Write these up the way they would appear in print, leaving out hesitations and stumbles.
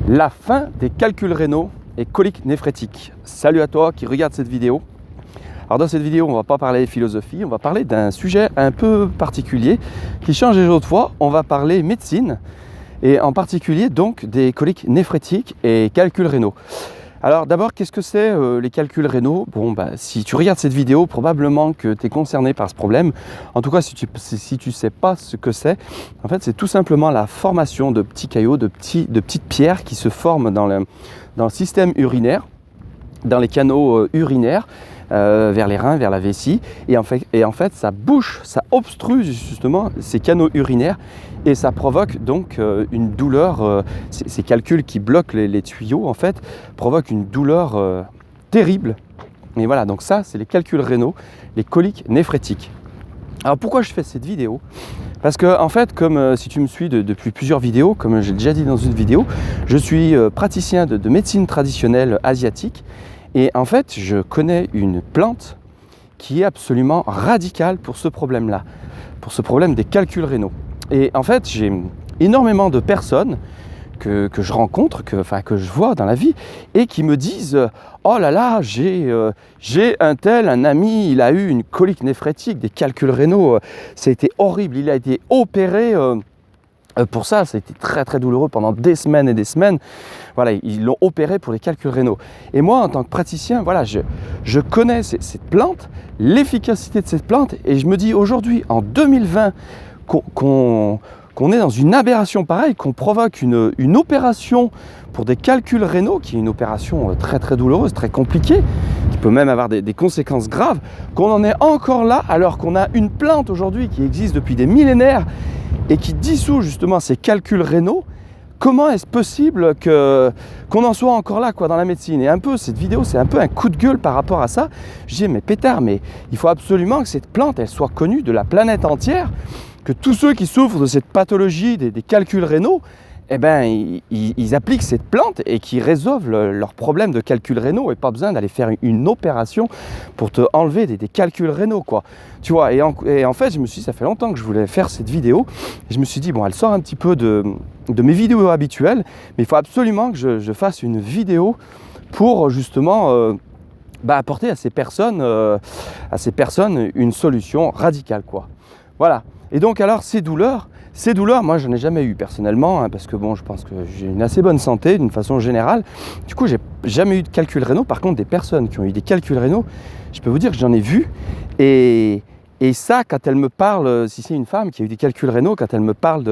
La fin des calculs rénaux et coliques néphrétiques. Salut à toi qui regarde cette vidéo. Alors dans cette vidéo, on ne va pas parler philosophie, on va parler d'un sujet un peu particulier qui change les autres fois. On va parler médecine et en particulier donc des coliques néphrétiques et calculs rénaux. Alors d'abord, qu'est-ce que c'est les calculs rénaux? Si tu regardes cette vidéo, probablement que tu es concerné par ce problème. En tout cas, si tu ne sais pas ce que c'est, en fait, c'est tout simplement la formation de petits caillots, de petites pierres qui se forment dans le système urinaire, dans les canaux urinaires, vers les reins, vers la vessie. Et en fait, ça bouche, ça obstrue justement ces canaux urinaires et ça provoque donc une douleur. Ces calculs qui bloquent les tuyaux, en fait, provoquent une douleur terrible. Et voilà, donc ça, c'est les calculs rénaux, les coliques néphrétiques. Alors pourquoi je fais cette vidéo? Parce que en fait, comme si tu me suis depuis plusieurs vidéos, comme j'ai déjà dit dans une vidéo, je suis praticien de médecine traditionnelle asiatique. Et en fait, je connais une plante qui est absolument radicale pour ce problème-là, pour ce problème des calculs rénaux. Et en fait, j'ai énormément de personnes que je rencontre, que je vois dans la vie, et qui me disent « Oh là là, j'ai un ami, il a eu une colique néphrétique, des calculs rénaux, ça a été horrible, il a été opéré pour ça, ça a été très très douloureux pendant des semaines et des semaines. » Voilà, ils l'ont opéré pour les calculs rénaux. Et moi, en tant que praticien, voilà, je connais cette plante, l'efficacité de cette plante, et je me dis aujourd'hui, en 2020, qu'on est dans une aberration pareille, qu'on provoque une opération pour des calculs rénaux, qui est une opération très très douloureuse, très compliquée, qui peut même avoir des conséquences graves, qu'on en est encore là alors qu'on a une plante aujourd'hui qui existe depuis des millénaires et qui dissout justement ces calculs rénaux. Comment est-ce possible qu'on en soit encore là dans la médecine? Et un peu, cette vidéo, c'est un peu un coup de gueule par rapport à ça. Je dis, mais pétard, mais il faut absolument que cette plante, elle soit connue de la planète entière, que tous ceux qui souffrent de cette pathologie des calculs rénaux, eh ben, ils appliquent cette plante et qu'ils résolvent leurs problèmes de calculs rénaux et pas besoin d'aller faire une opération pour te enlever des calculs rénaux, quoi. Tu vois, et en fait, je me suis dit, ça fait longtemps que je voulais faire cette vidéo et je me suis dit, bon, elle sort un petit peu de mes vidéos habituelles, mais il faut absolument que je fasse une vidéo pour justement apporter à ces personnes une solution radicale, quoi. Voilà. Et donc alors ces douleurs, moi j'en ai jamais eu personnellement, parce que bon, je pense que j'ai une assez bonne santé d'une façon générale. Du coup, j'ai jamais eu de calculs rénaux. Par contre, des personnes qui ont eu des calculs rénaux, je peux vous dire que j'en ai vu. Et ça, quand elle me parle, si c'est une femme qui a eu des calculs rénaux, quand elle me parle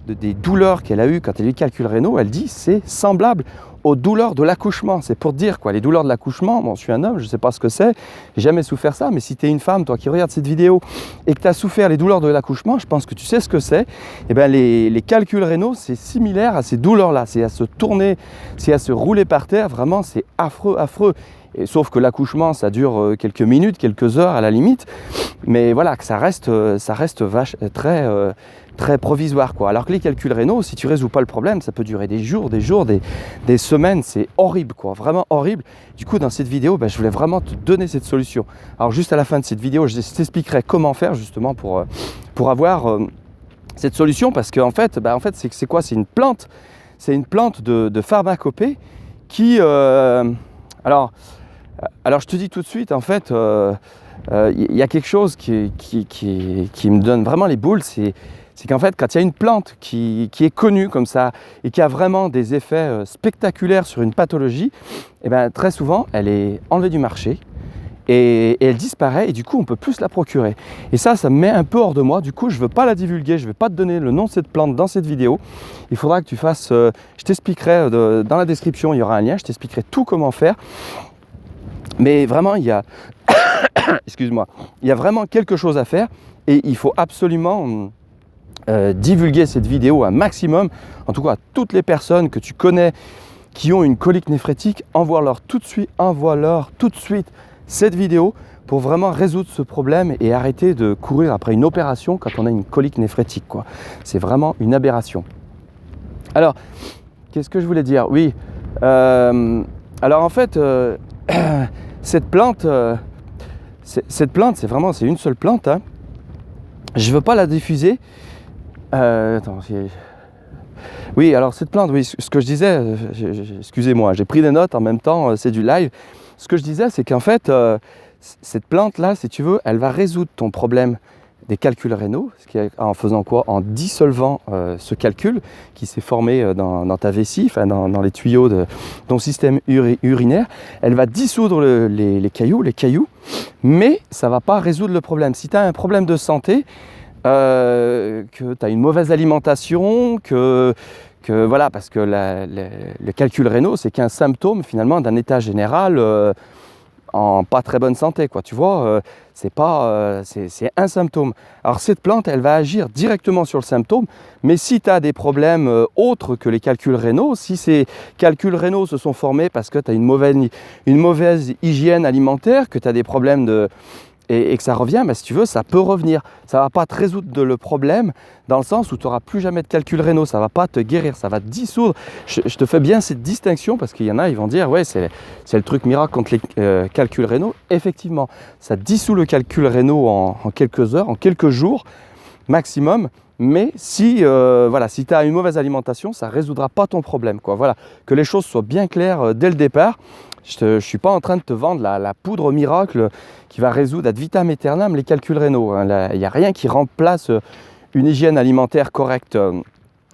des douleurs qu'elle a eues quand elle a eu des calculs rénaux, elle dit c'est semblable aux douleurs de l'accouchement. C'est pour dire quoi, les douleurs de l'accouchement, bon, je suis un homme, je ne sais pas ce que c'est, j'ai jamais souffert ça, mais si tu es une femme, toi qui regardes cette vidéo et que tu as souffert les douleurs de l'accouchement, je pense que tu sais ce que c'est. Et bien les calculs rénaux, c'est similaire à ces douleurs-là, c'est à se tourner, c'est à se rouler par terre, vraiment c'est affreux, affreux. Et sauf que l'accouchement, ça dure quelques minutes, quelques heures à la limite, mais voilà, que ça reste très provisoire, quoi. Alors que les calculs rénaux, si tu résous pas le problème, ça peut durer des jours, des semaines, c'est horrible, quoi, vraiment horrible. Du coup, dans cette vidéo, je voulais vraiment te donner cette solution. Alors juste à la fin de cette vidéo, je t'expliquerai comment faire justement pour avoir cette solution, parce qu'en fait, c'est quoi? C'est une plante de pharmacopée qui... Alors, je te dis tout de suite, en fait, y a quelque chose qui me donne vraiment les boules, c'est qu'en fait, quand il y a une plante qui est connue comme ça et qui a vraiment des effets spectaculaires sur une pathologie, eh ben, très souvent, elle est enlevée du marché et elle disparaît et du coup, on ne peut plus se la procurer. Et ça me met un peu hors de moi. Du coup, je ne veux pas la divulguer, je ne vais pas te donner le nom de cette plante dans cette vidéo. Il faudra que tu fasses... je t'expliquerai, dans la description, il y aura un lien, je t'expliquerai tout comment faire. Mais vraiment, il y a... Excuse-moi. Il y a vraiment quelque chose à faire et il faut absolument... divulguer cette vidéo un maximum, en tout cas à toutes les personnes que tu connais qui ont une colique néphrétique, envoie-leur tout de suite cette vidéo pour vraiment résoudre ce problème et arrêter de courir après une opération quand on a une colique néphrétique, quoi. C'est vraiment une aberration. Alors, qu'est-ce que je voulais dire? Oui, alors en fait, cette plante, c'est une seule plante, hein. Je ne veux pas la diffuser. Attends, Oui, alors cette plante, oui, ce que je disais, excusez-moi, j'ai pris des notes en même temps, c'est du live. Ce que je disais, c'est qu'en fait, cette plante-là, si tu veux, elle va résoudre ton problème des calculs rénaux, en faisant quoi? En dissolvant ce calcul qui s'est formé dans ta vessie, enfin dans les tuyaux de ton système urinaire. Elle va dissoudre les cailloux, mais ça ne va pas résoudre le problème. Si tu as un problème de santé, que tu as une mauvaise alimentation, voilà, parce que le calcul rénaux, c'est qu'un symptôme finalement d'un état général en pas très bonne santé, quoi. Tu vois, c'est un symptôme. Alors cette plante, elle va agir directement sur le symptôme, mais si tu as des problèmes autres que les calculs rénaux, si ces calculs rénaux se sont formés parce que tu as une mauvaise hygiène alimentaire, que tu as des problèmes et que ça revient, si tu veux, ça peut revenir. Ça ne va pas te résoudre le problème dans le sens où tu n'auras plus jamais de calculs rénaux. Ça ne va pas te guérir, ça va te dissoudre. Je te fais bien cette distinction parce qu'il y en a, ils vont dire, ouais, c'est le truc miracle contre les calculs rénaux. Effectivement, ça dissout le calcul rénaux en quelques heures, en quelques jours maximum. Mais si tu as une mauvaise alimentation, ça ne résoudra pas ton problème, quoi. Voilà, que les choses soient bien claires dès le départ. Je ne suis pas en train de te vendre la poudre miracle qui va résoudre ad vitam aeternam les calculs rénaux. Hein. Il n'y a rien qui remplace une hygiène alimentaire correcte.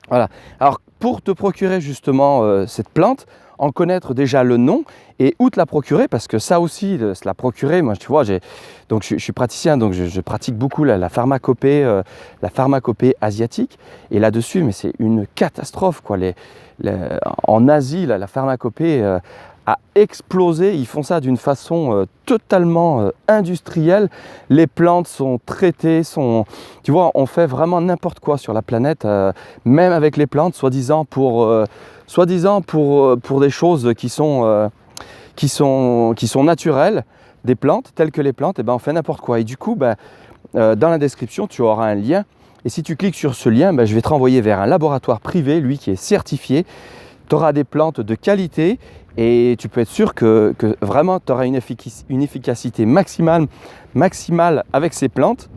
Voilà. Alors, pour te procurer justement cette plante, en connaître déjà le nom et où te la procurer, parce que ça aussi, de se la procurer, moi tu vois, je suis praticien, donc je pratique beaucoup la pharmacopée asiatique, et là-dessus, mais c'est une catastrophe, quoi. En Asie, la pharmacopée a explosé, ils font ça d'une façon totalement industrielle. Les plantes sont traitées, tu vois, on fait vraiment n'importe quoi sur la planète, même avec les plantes, soi-disant pour des choses qui sont naturelles, des plantes, telles que les plantes, et ben on fait n'importe quoi. Et du coup, dans la description, tu auras un lien, et si tu cliques sur ce lien, je vais te renvoyer vers un laboratoire privé, lui qui est certifié. Tu auras des plantes de qualité, et tu peux être sûr que vraiment tu auras une efficacité maximale avec ces plantes,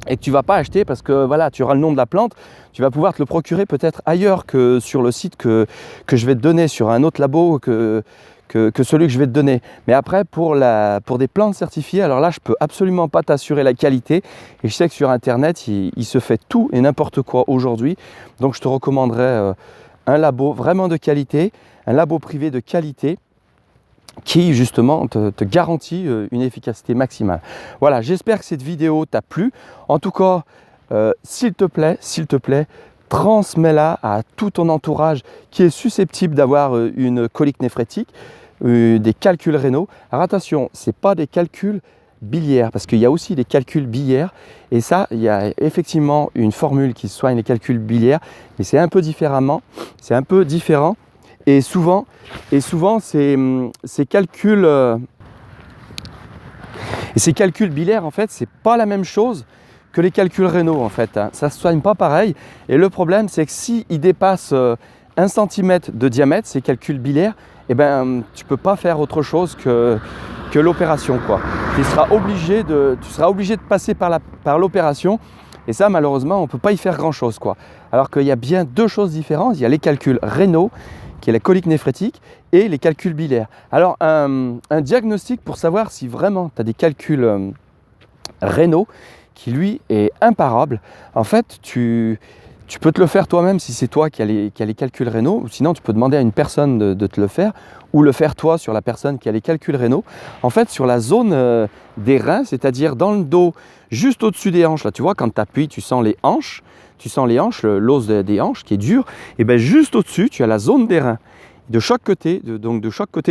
et que tu ne vas pas acheter parce que voilà, tu auras le nom de la plante, tu vas pouvoir te le procurer peut-être ailleurs que sur le site que je vais te donner, sur un autre labo que celui que je vais te donner. Mais après, pour des plantes certifiées, alors là, je ne peux absolument pas t'assurer la qualité, et je sais que sur Internet, il se fait tout et n'importe quoi aujourd'hui, donc je te recommanderais un labo vraiment de qualité, un labo privé de qualité, qui justement te garantit une efficacité maximale. Voilà, j'espère que cette vidéo t'a plu. En tout cas, s'il te plaît, transmets-la à tout ton entourage qui est susceptible d'avoir une colique néphrétique, des calculs rénaux. Alors attention, ce n'est pas des calculs biliaires, parce qu'il y a aussi des calculs biliaires, et ça, il y a effectivement une formule qui soigne les calculs biliaires, mais c'est un peu différent. Et souvent ces calculs biliaires, en fait, c'est pas la même chose que les calculs rénaux, en fait. Hein. Ça ne se soigne pas pareil. Et le problème, c'est que s'ils dépassent 1 cm de diamètre, ces calculs biliaires, tu ne peux pas faire autre chose que l'opération, quoi. Tu seras obligé de passer par l'opération. Et ça, malheureusement, on ne peut pas y faire grand-chose, quoi. Alors qu'il y a bien deux choses différentes. Il y a les calculs rénaux, qui est la colique néphrétique, et les calculs biliaires. Alors, un diagnostic pour savoir si vraiment tu as des calculs rénaux, qui lui est imparable, en fait, tu peux te le faire toi-même si c'est toi qui as les calculs rénaux, ou sinon tu peux demander à une personne de te le faire, ou le faire toi sur la personne qui a les calculs rénaux. En fait, sur la zone des reins, c'est-à-dire dans le dos, juste au-dessus des hanches, là, tu vois, quand tu appuies, tu sens les hanches, l'os des hanches qui est dur, et bien juste au-dessus, tu as la zone des reins. De chaque côté,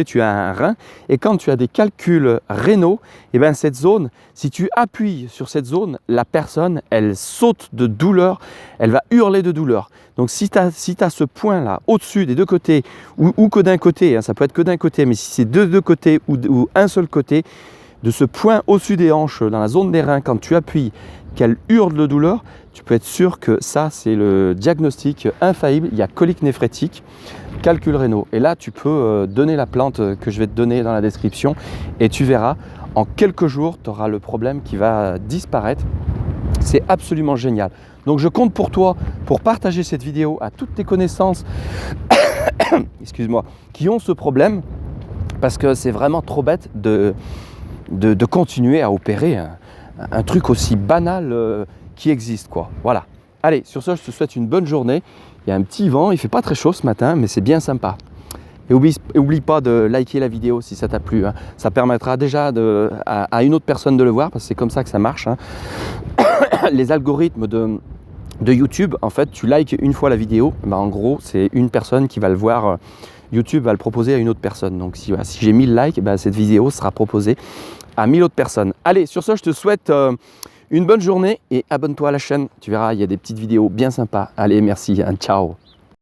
tu as un rein, et quand tu as des calculs rénaux, et bien cette zone, si tu appuies sur cette zone, la personne, elle saute de douleur, elle va hurler de douleur. Donc si tu as ce point-là, au-dessus des deux côtés, ou que d'un côté, hein, ça peut être que d'un côté, mais si c'est deux côtés ou un seul côté, de ce point au-dessus des hanches, dans la zone des reins, quand tu appuies, qu'elle hurle de douleur, tu peux être sûr que ça, c'est le diagnostic infaillible. Il y a colique néphrétique, calculs rénaux. Et là, tu peux donner la plante que je vais te donner dans la description, et tu verras, en quelques jours, tu auras le problème qui va disparaître. C'est absolument génial. Donc je compte pour toi pour partager cette vidéo à toutes tes connaissances excuse-moi, qui ont ce problème, parce que c'est vraiment trop bête de continuer à opérer un truc aussi banal qui existe, quoi. Voilà. Allez, sur ce, je te souhaite une bonne journée. Il y a un petit vent, il fait pas très chaud ce matin, mais c'est bien sympa. Et oublie pas de liker la vidéo si ça t'a plu, hein. Ça permettra déjà à une autre personne de le voir, parce que c'est comme ça que ça marche, hein. Les algorithmes de YouTube, en fait, tu likes une fois la vidéo, ben en gros, c'est une personne qui va le voir. YouTube va le proposer à une autre personne. Donc si j'ai 1000 likes, ben, cette vidéo sera proposée à 1000 autres personnes. Allez, sur ce, je te souhaite une bonne journée et abonne-toi à la chaîne. Tu verras, il y a des petites vidéos bien sympas. Allez, merci, hein, ciao.